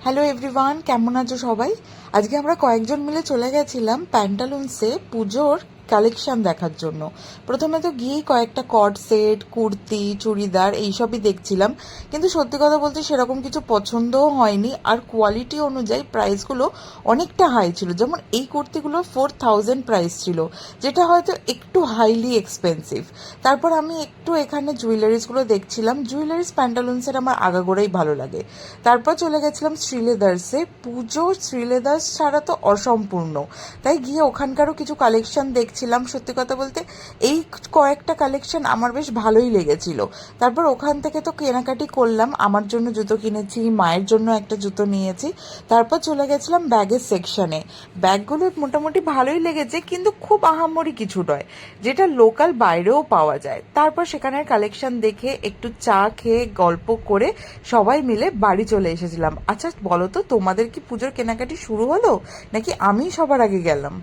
Hello everyone, কেমন আছো সবাই? আজকে আমরা কয়েকজন মিলে চলে গেছিলাম প্যান্টালুন্সে পুজোর কালেকশন দেখার জন্য। প্রথমে তো গিয়েই কয়েকটা কর্ড সেট, কুর্তি, চুড়িদার এইসবই দেখছিলাম, কিন্তু সত্যি কথা বলতে সেরকম কিছু পছন্দও হয়নি। আর কোয়ালিটি অনুযায়ী প্রাইসগুলো অনেকটা হাই ছিল। যেমন এই কুর্তিগুলো 4000 প্রাইস ছিল, যেটা হয়তো একটু হাইলি এক্সপেন্সিভ। তারপর আমি একটু এখানে জুয়েলারিসগুলো দেখছিলাম। জুয়েলারিস প্যান্টালুন্সের আমার আগাগোড়াই ভালো লাগে। তারপর চলে গেছিলাম শ্রীলেদার্সে। পুজো শ্রীলেদার্স ছাড়া তো অসম্পূর্ণ, তাই গিয়ে ওখানকারও কিছু কালেকশন দেখছিলাম। সত্যি কথা বলতে এই কয়েকটা কালেকশন আমার বেশ ভালোই লেগেছিল। তারপর ওখান থেকে তো কেনাকাটি করলাম, আমার জন্য জুতো কিনেছি, মায়ের জন্য একটা জুতো নিয়েছি। তারপর চলে গেছিলাম ব্যাগের সেকশনে। ব্যাগগুলো মোটামুটি ভালোই লেগেছে, কিন্তু খুব আহামরি কিছু নয়, যেটা লোকাল বাইরেও পাওয়া যায়। তারপর সেখানের কালেকশন দেখে একটু চা খেয়ে গল্প করে সবাই মিলে বাড়ি চলে এসেছিলাম। আচ্ছা বলো তো, তোমাদের কি পুজোর কেনাকাটি শুরু হলো, নাকি আমি সবার আগে গেলাম?